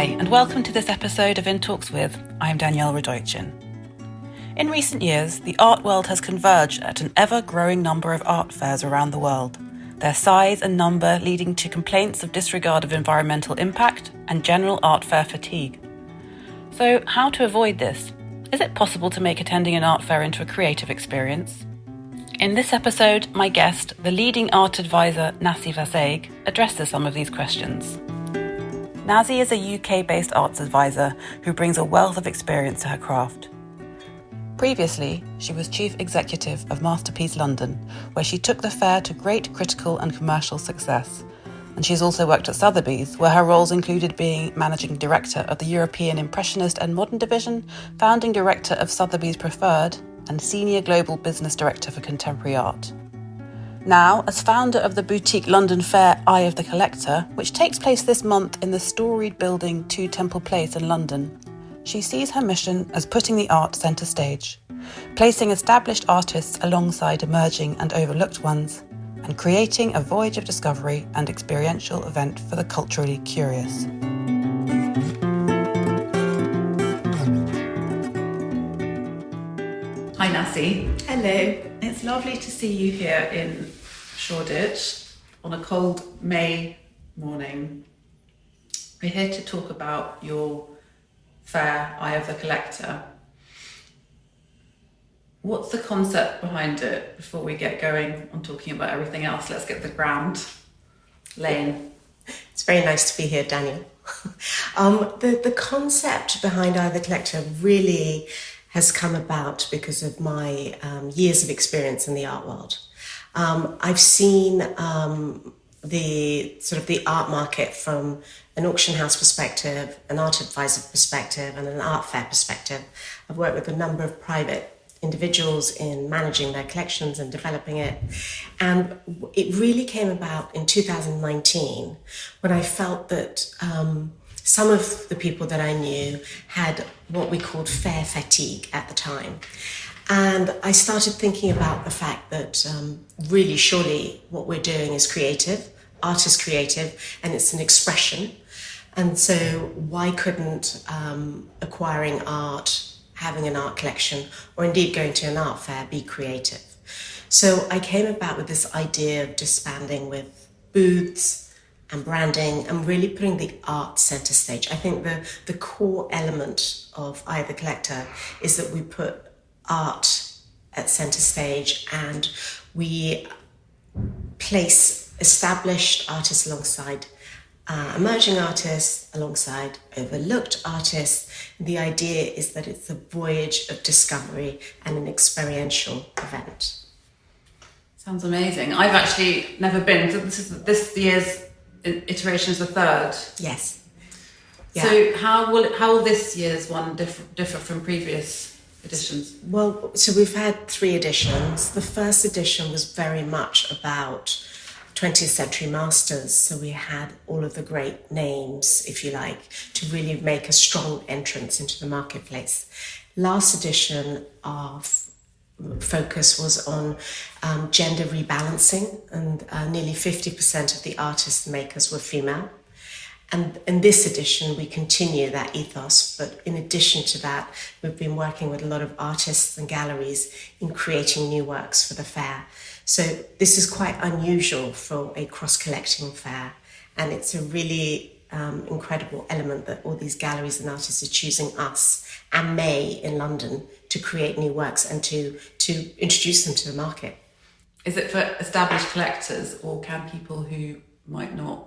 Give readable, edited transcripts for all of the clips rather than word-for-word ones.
Hi, and welcome to this episode of In Talks With. I'm Danielle Radoichin. In recent years, the art world has converged at an ever-growing number of art fairs around the world, their size and number leading to complaints of disregard of environmental impact and general art fair fatigue. So, how to avoid this? Is it possible to make attending an art fair into a creative experience? In this episode, my guest, the leading art advisor Nazy Vassegh, addresses some of these questions. Nazy is a UK-based arts advisor who brings a wealth of experience to her craft. Previously, she was Chief Executive of Masterpiece London, where she took the fair to great critical and commercial success. And she's also worked at Sotheby's, where her roles included being Managing Director of the European Impressionist and Modern Division, Founding Director of Sotheby's Preferred, and Senior Global Business Director for Contemporary Art. Now, as founder of the boutique London fair Eye of the Collector, which takes place this month in the storied building 2 Temple Place in London, she sees her mission as putting the art centre stage, placing established artists alongside emerging and overlooked ones, and creating a voyage of discovery and experiential event for the culturally curious. Hi Nazy. Hello. It's lovely to see you here in Shoreditch on a cold May morning. We're here to talk about your fair, Eye of the Collector. What's the concept behind it before we get going on talking about everything else? Let's get the ground laying. It's very nice to be here, Daniel. The concept behind Eye of the Collector really has come about because of my years of experience in the art world. I've seen the art market from an auction house perspective, an art advisor perspective, and an art fair perspective. I've worked with a number of private individuals in managing their collections and developing it. And it really came about in 2019 when I felt that some of the people that I knew had what we called fair fatigue at the time. And I started thinking about the fact that really surely what we're doing is creative, art is creative, and it's an expression. And so why couldn't acquiring art, having an art collection, or indeed going to an art fair be creative? So I came about with this idea of disbanding with booths and branding and really putting the art center stage. I think the core element of Eye of the Collector is that we put art at center stage and we place established artists alongside emerging artists, alongside overlooked artists. The idea is that it's a voyage of discovery and an experiential event. Sounds amazing. I've actually never been. So this year's iteration is the third. Yes. Yeah. So how will this year's one differ from previous editions? Well, so we've had 3 editions. The first edition was very much about 20th century masters. So we had all of the great names, if you like, to really make a strong entrance into the marketplace. Last edition, our focus was on gender rebalancing, and nearly 50% of the artists and makers were female. And in this edition, we continue that ethos, but in addition to that, we've been working with a lot of artists and galleries in creating new works for the fair. So this is quite unusual for a cross-collecting fair, and it's a really incredible element that all these galleries and artists are choosing us and May in London to create new works and to introduce them to the market. Is it for established collectors, or can people who might not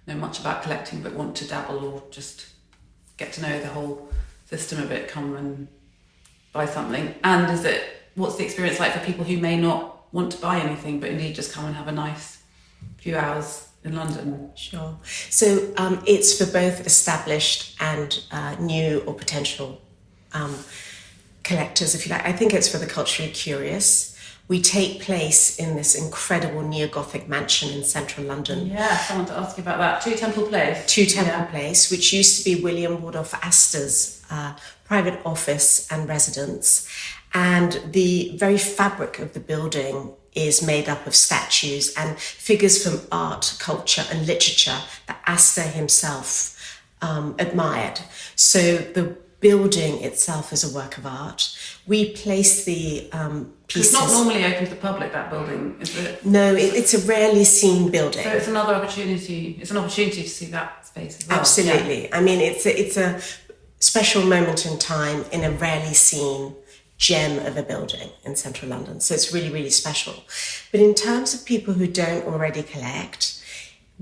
know much about collecting but want to dabble or just get to know the whole system of it come and buy something? And what's the experience like for people who may not want to buy anything but indeed just come and have a nice few hours in London? Sure. So it's for both established and new or potential collectors, if you like. I think it's for the culturally curious. We take place in this incredible neo-Gothic mansion in central London. Yeah, I want to ask you about that. 2 Temple Place. 2 Temple Place, which used to be William Woodolph Astor's private office and residence. And the very fabric of the building is made up of statues and figures from art, culture and literature that Astor himself admired. So the building itself is a work of art. We place the pieces... It's not normally open to the public, that building, is it? No, it's a rarely seen building. So it's another opportunity. It's an opportunity to see that space as well. Absolutely. Yeah. I mean, it's a special moment in time in a rarely seen gem of a building in central London. So it's really, really special. But in terms of people who don't already collect,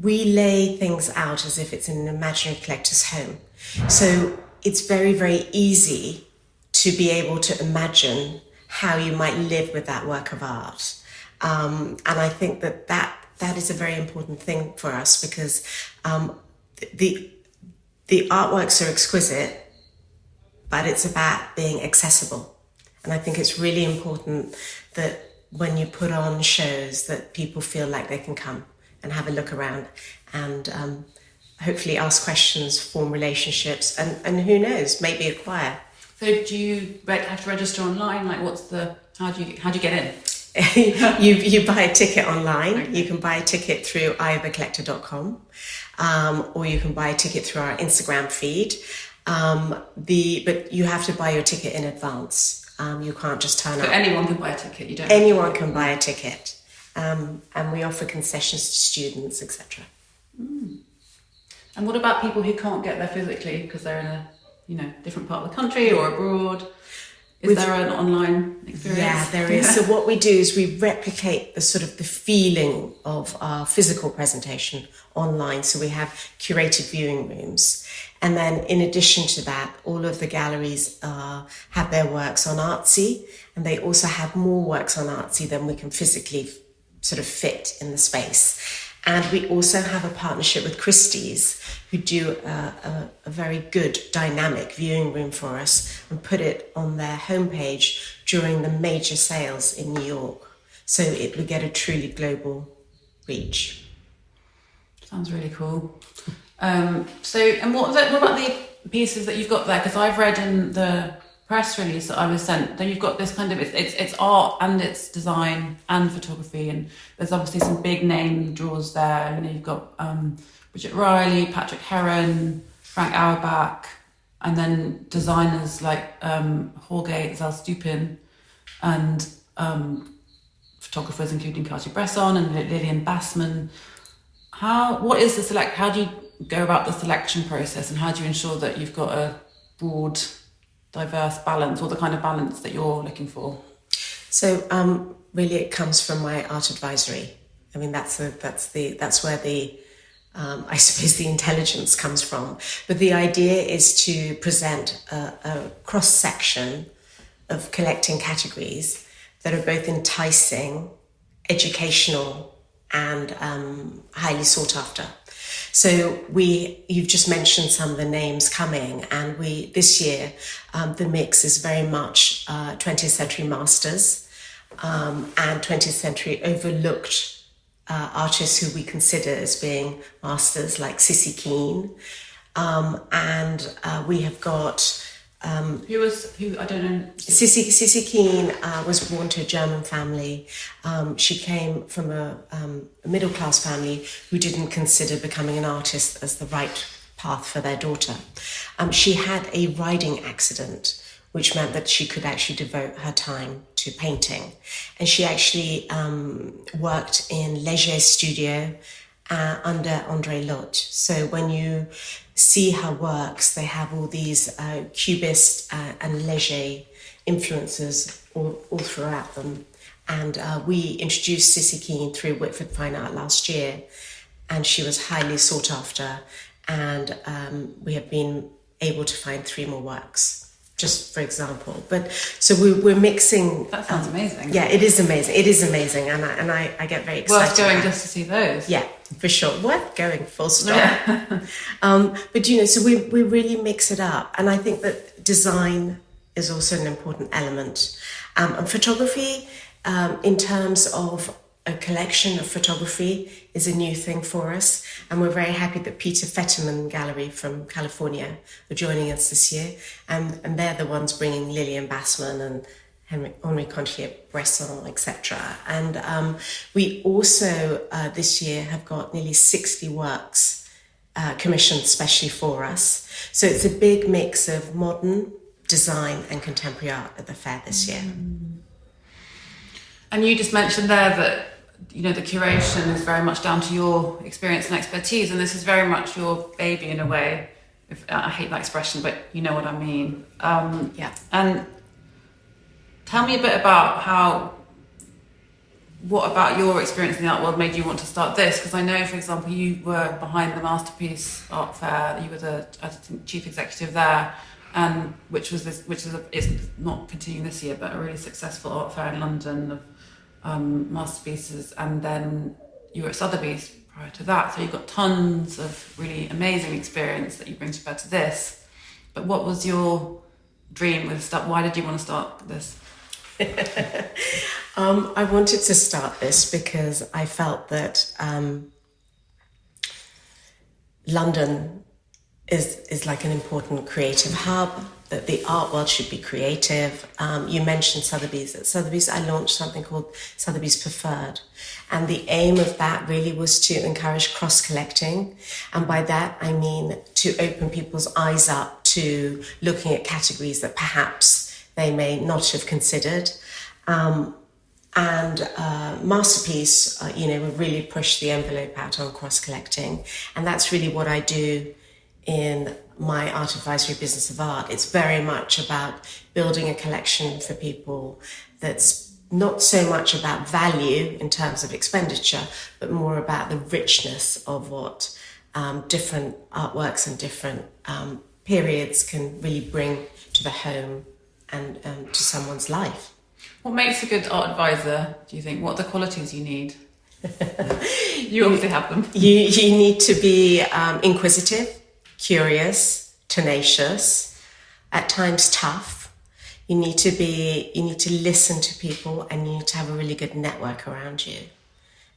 we lay things out as if it's in an imaginary collector's home. So it's very, very easy to be able to imagine how you might live with that work of art. And I think that is a very important thing for us, because the artworks are exquisite, but it's about being accessible. And I think it's really important that when you put on shows that people feel like they can come and have a look around and hopefully ask questions, form relationships, and who knows, maybe acquire. So do you have to register online? Like, how do you get in? you buy a ticket online. Okay. You can buy a ticket through ithecollector.com, or you can buy a ticket through our Instagram feed. But you have to buy your ticket in advance. You can't just turn up. So anyone can buy a ticket. You don't. Anyone can buy a ticket, and we offer concessions to students, etc. And what about people who can't get there physically because they're in a different part of the country or abroad? Is there an online experience? Yeah, there is. So what we do is we replicate the feeling of our physical presentation online. So we have curated viewing rooms. And then in addition to that, all of the galleries have their works on Artsy, and they also have more works on Artsy than we can physically fit in the space. And we also have a partnership with Christie's, who do a very good dynamic viewing room for us and put it on their homepage during the major sales in New York. So we get a truly global reach. Sounds really cool. And what about the pieces that you've got there? Because I've read in the press release that I was sent that you've got this kind of it's art and it's design and photography, and there's obviously some big name draws there. You've got Bridget Riley, Patrick Heron, Frank Auerbach, and then designers like Jorge Zalstupin, and photographers including Cartier-Bresson and Lillian Bassman. What is the select? How do you go about the selection process, and how do you ensure that you've got a broad, diverse balance, or the kind of balance that you're looking for? So really, it comes from my art advisory. I mean, that's where the I suppose the intelligence comes from. But the idea is to present a cross section of collecting categories that are both enticing, educational, and highly sought after. So you've just mentioned some of the names coming, and this year the mix is very much 20th century masters and 20th century overlooked artists who we consider as being masters, like Cissy Keane, and we have got. Who I don't know. Cissy Keane was born to a German family. She came from a middle-class family who didn't consider becoming an artist as the right path for their daughter. She had a riding accident, which meant that she could actually devote her time to painting. And she actually worked in Léger's studio under André Lhote. So when you see her works, they have all these Cubist and Léger influences all throughout them. And we introduced Cissy Keane through Whitford Fine Art last year, and she was highly sought after. And we have been able to find 3 more works, just for example. But so we're mixing. That sounds amazing. Yeah, it is amazing. It is amazing, and I get very excited. Worth going just to see those. Yeah, for sure. Worth going, full stop. Yeah. But so we really mix it up, and I think that design is also an important element. And photography, in terms of a collection of photography, is a new thing for us, and we're very happy that Peter Fetterman Gallery from California are joining us this year, and they're the ones bringing Lillian Bassman and Henri Cartier-Bresson, etc. And we also this year have got nearly 60 works commissioned specially for us. So it's a big mix of modern design and contemporary art at the fair this year. And you just mentioned there that, you know, the curation is very much down to your experience and expertise, and this is very much your baby in a way. I hate that expression, but you know what I mean. Yeah. And tell me a bit about what about your experience in the art world made you want to start this? Because I know, for example, you were behind the Masterpiece Art Fair. You were the chief executive there, and it's not continuing this year, but a really successful art fair in London of masterpieces. And then you were at Sotheby's prior to that, so you've got tons of really amazing experience that you bring to bear to this. But what was your dream with stuff? Why did you want to start this? I wanted to start this because I felt that London is like an important creative hub, that the art world should be creative. You mentioned Sotheby's. At Sotheby's, I launched something called Sotheby's Preferred. And the aim of that really was to encourage cross-collecting. And by that, I mean to open people's eyes up to looking at categories that perhaps they may not have considered. Masterpiece, would really push the envelope out on cross-collecting. And that's really what I do in my art advisory business of art. It's very much about building a collection for people that's not so much about value in terms of expenditure, but more about the richness of what different artworks and different periods can really bring to the home and to someone's life. What makes a good art advisor, do you think? What are the qualities you need? You obviously have them. You need to be inquisitive, curious, tenacious, at times tough. You need to listen to people, and you need to have a really good network around you.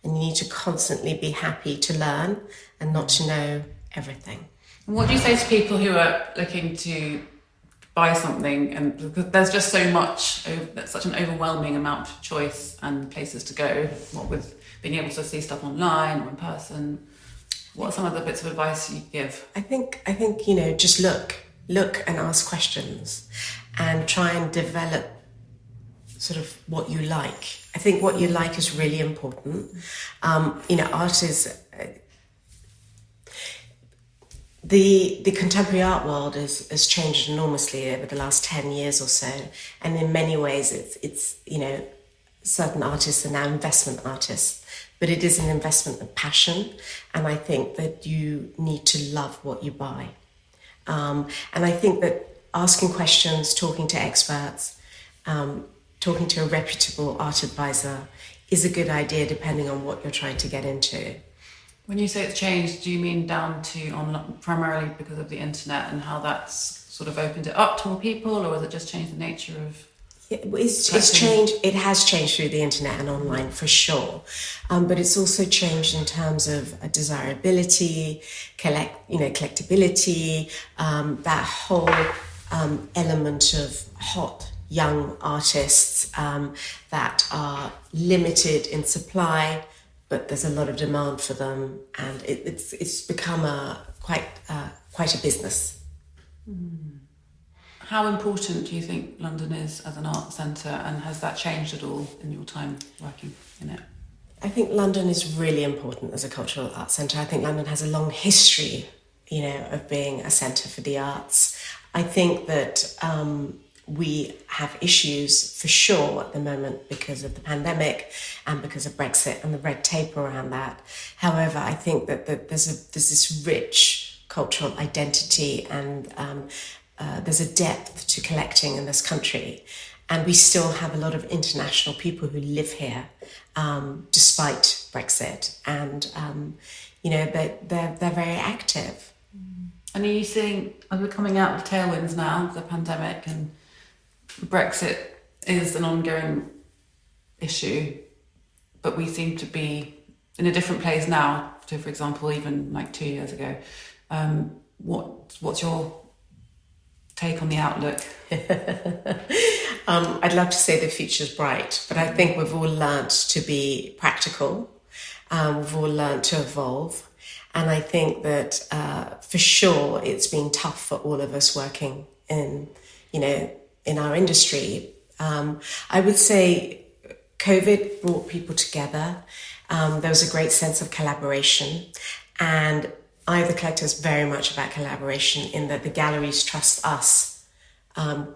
And you need to constantly be happy to learn and not to know everything. And what do you say to people who are looking to buy something, and because there's just so much, such an overwhelming amount of choice and places to go, what with being able to see stuff online or in person? What are some of the bits of advice you give? I think just look and ask questions and try and develop sort of what you like. I think what you like is really important. Art is the contemporary art world has changed enormously over the last 10 years or so, and in many ways it's certain artists are now investment artists, but it is an investment of passion, and I think that you need to love what you buy. And I think that asking questions, talking to experts, talking to a reputable art advisor is a good idea depending on what you're trying to get into. When you say it's changed, do you mean down to online, primarily because of the internet and how that's sort of opened it up to more people, or has it just changed the nature of? It's changed. It has changed through the internet and online for sure, but it's also changed in terms of desirability, collectability, that whole element of hot young artists that are limited in supply, but there's a lot of demand for them, and it's become quite a business. How important do you think London is as an art centre, and has that changed at all in your time working in it? I think London is really important as a cultural arts centre. I think London has a long history, of being a centre for the arts. I think that we have issues for sure at the moment because of the pandemic and because of Brexit and the red tape around that. However, I think that there's this rich cultural identity, and there's a depth to collecting in this country, and we still have a lot of international people who live here despite Brexit, and they're very active. And are you seeing, as we're coming out of tailwinds now, the pandemic, and Brexit is an ongoing issue, but we seem to be in a different place now to, for example, even like 2 years ago. What's your take on the outlook? I'd love to say the future's bright, but I think we've all learnt to be practical. We've all learnt to evolve, And I think that for sure it's been tough for all of us working in our industry. I would say COVID brought people together. There was a great sense of collaboration, and Eye of the Collector is very much about collaboration in that the galleries trust us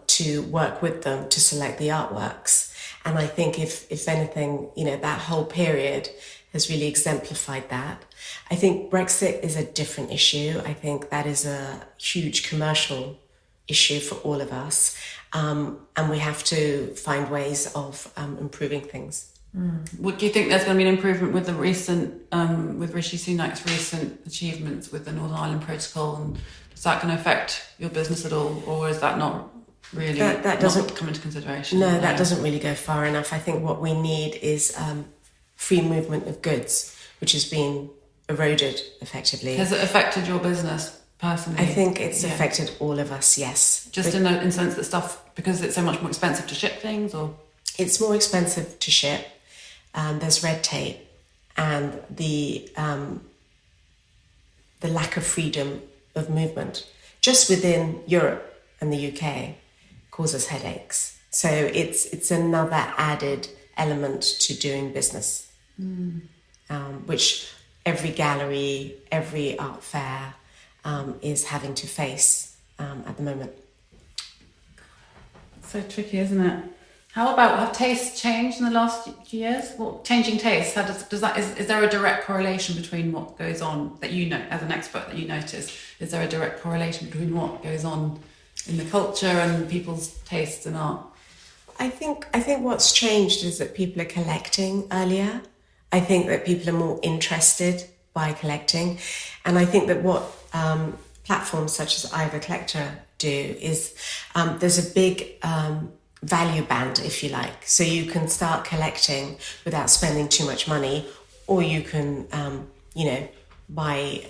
to work with them to select the artworks. And I think if anything, that whole period has really exemplified that. I think Brexit is a different issue. I think that is a huge commercial issue for all of us. And we have to find ways of improving things. What do you think there's going to be an improvement with the recent, with Rishi Sunak's recent achievements with the Northern Ireland Protocol? And is that going to affect your business at all, or is that not really that doesn't come into consideration? No, that doesn't really go far enough. I think what we need is free movement of goods, which has been eroded effectively. Has it affected your business personally? I think it's affected all of us, yes. Just in the sense that stuff, because it's so much more expensive to ship things, or? It's more expensive to ship. There's red tape, and the lack of freedom of movement just within Europe and the UK causes headaches. So it's another added element to doing business, which every gallery, every art fair is having to face at the moment. So tricky, isn't it? How about, have tastes changed in the last few years? Well, changing tastes, how does that, is there a direct correlation between what goes on that as an expert that you notice? Is there a direct correlation between what goes on in the culture and people's tastes in art? I think what's changed is that people are collecting earlier. I think that people are more interested by collecting. And I think that what platforms such as Eye of the Collector do is there's a big value band, if you like. So you can start collecting without spending too much money, or you can, buy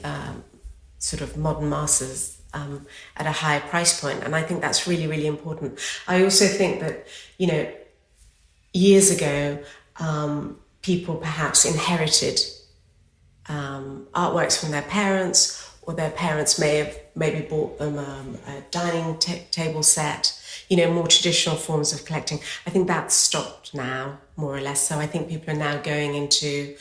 sort of modern masters at a higher price point. And I think that's really, really important. I also think that, years ago, people perhaps inherited artworks from their parents, or their parents maybe bought them a dining table set, more traditional forms of collecting. I think that's stopped now, more or less. So I think people are now going into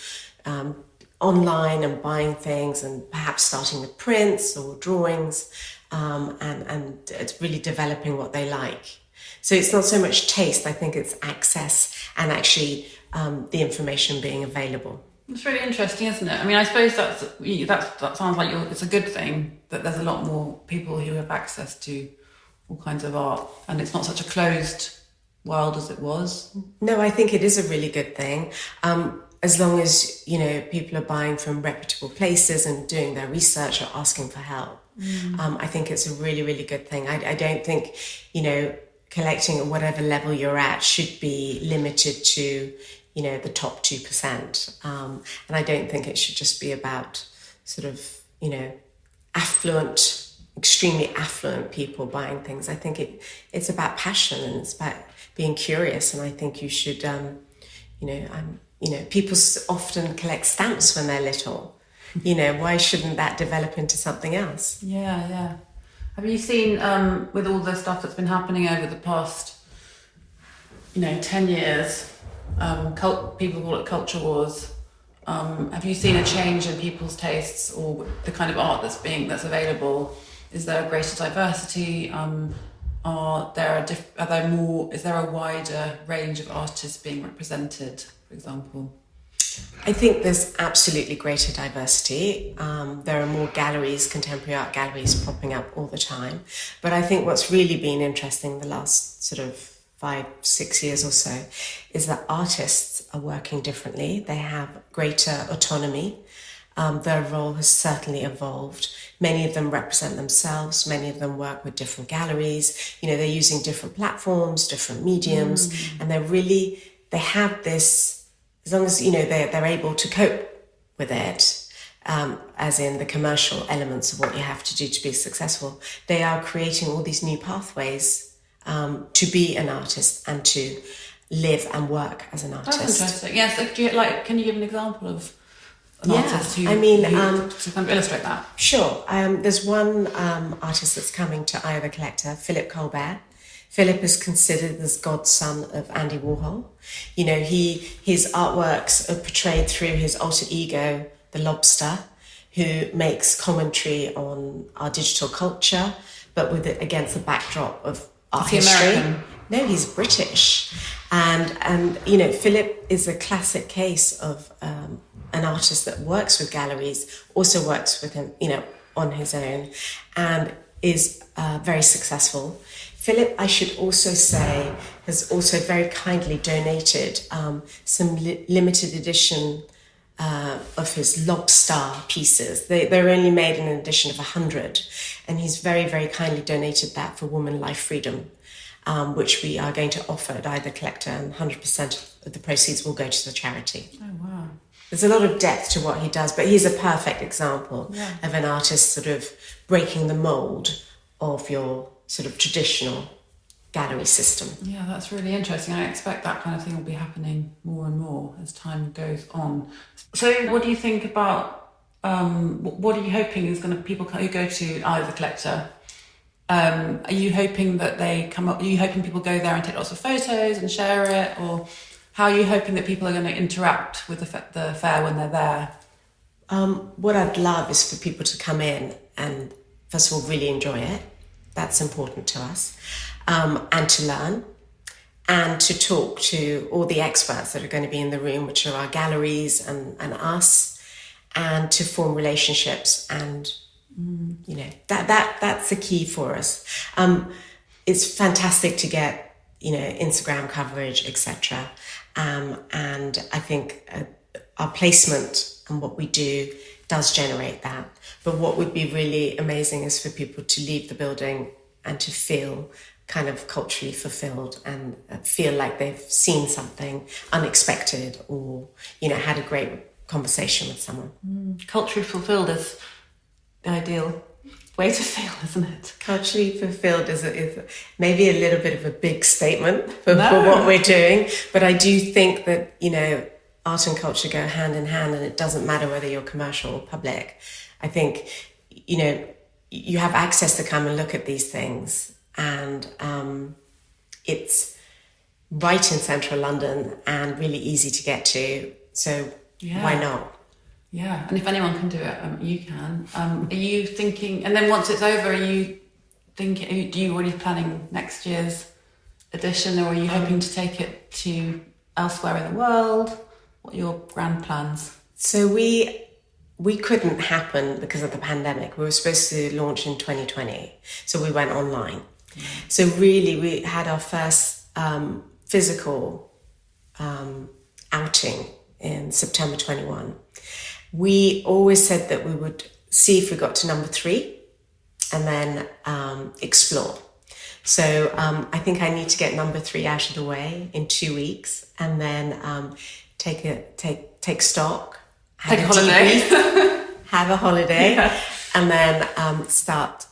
online and buying things, and perhaps starting with prints or drawings, and it's really developing what they like. So it's not so much taste, I think it's access and actually the information being available. It's really interesting, isn't it? I mean, I suppose that sounds like it's a good thing that there's a lot more people who have access to all kinds of art, and it's not such a closed world as it was. No, I think it is a really good thing. As long as, people are buying from reputable places and doing their research or asking for help. I think it's a really, really good thing. I don't think, collecting at whatever level you're at should be limited to, the top 2%. And I don't think it should just be about sort of, extremely affluent people buying things. I think it's about passion, and it's about being curious. And I think you should, people often collect stamps when they're little. Why shouldn't that develop into something else? Yeah. Have you seen, with all the stuff that's been happening over the past, 10 years, people call it culture wars. Have you seen a change in people's tastes or the kind of art that's available? Is there a greater diversity? Is there a wider range of artists being represented, for example? I think there's absolutely greater diversity. There are more galleries, contemporary art galleries popping up all the time. But I think what's really been interesting the last sort of 5-6 years or so is that artists are working differently. They have greater autonomy. Their role has certainly evolved. Many of them represent themselves. Many of them work with different galleries. They're using different platforms, different mediums, and they have this, as long as, they're able to cope with it, as in the commercial elements of what you have to do to be successful, they are creating all these new pathways to be an artist and to live and work as an artist. That's interesting. Yes. Can you give an example of artist who, I mean, to kind of illustrate that? Sure. There's one artist that's coming to Eye of the Collector, Philip Colbert. Philip is considered as godson of Andy Warhol. You know, his artworks are portrayed through his alter ego, the Lobster, who makes commentary on our digital culture, but with it against the backdrop of art history. American? No, he's British. And you know, Philip is a classic case of an artist that works with galleries, also works with him, you know, on his own, and is very successful. Philip, I should also say, has also very kindly donated some limited edition of his Lobster pieces. They're only made in an edition of 100, and he's very, very kindly donated that for Woman Life Freedom, which we are going to offer at Eye of the Collector, and 100% of the proceeds will go to the charity. Oh, wow. There's a lot of depth to what he does, but he's a perfect example of an artist sort of breaking the mould of your sort of traditional gallery system. Yeah, that's really interesting. I expect that kind of thing will be happening more and more as time goes on. So what do you think about, what are you hoping is going to, people who go to Eye of the Collector, are you hoping that they come up, are you hoping people go there and take lots of photos and share it, or how are you hoping that people are going to interact with the fair when they're there? What I'd love is for people to come in and, first of all, really enjoy it. That's important to us. And to learn and to talk to all the experts that are going to be in the room, which are our galleries and us, and to form relationships. And, you know, that's the key for us. It's fantastic to get, you know, Instagram coverage, etc. And I think our placement and what we do does generate that. But what would be really amazing is for people to leave the building and to feel kind of culturally fulfilled and feel like they've seen something unexpected, or, you know, had a great conversation with someone. Culturally fulfilled is the ideal way to feel, isn't it? Culturally fulfilled is maybe a little bit of a big statement for what we're doing, but I do think that, you know, art and culture go hand in hand, and it doesn't matter whether you're commercial or public. I think, you know, you have access to come and look at these things, and it's right in central London and really easy to get to, so why not? Yeah, and if anyone can do it, you can. Are you thinking, and then once it's over, are you thinking, do you already planning next year's edition, or are you hoping to take it to elsewhere in the world? What are your grand plans? So we couldn't happen because of the pandemic. We were supposed to launch in 2020, so we went online. So really, we had our first physical outing in September 21. We always said that we would see if we got to number 3 and then explore. So I think I need to get number 3 out of the way in 2 weeks, and then take stock, take a holiday, have a holiday, and then start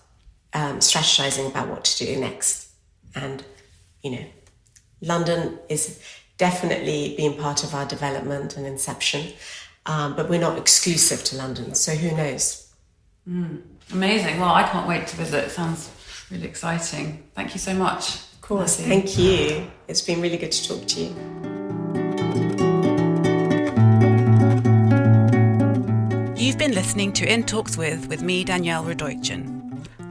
strategizing about what to do next. And, you know, London is definitely being part of our development and inception, but we're not exclusive to London, so who knows? Amazing. Well, I can't wait to visit. It sounds really exciting. Thank you so much. Of course. Nazy. Thank you. It's been really good to talk to you. You've been listening to In Talks with me, Danielle Radoichin.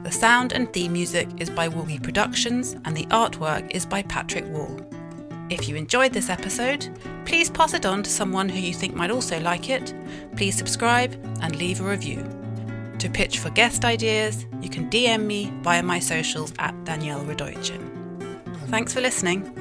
The sound and theme music is by Woogie Productions, and the artwork is by Patrick Wall. If you enjoyed this episode, please pass it on to someone who you think might also like it. Please subscribe and leave a review. To pitch for guest ideas, you can DM me via my socials at Danielle Radoichin. Thanks for listening.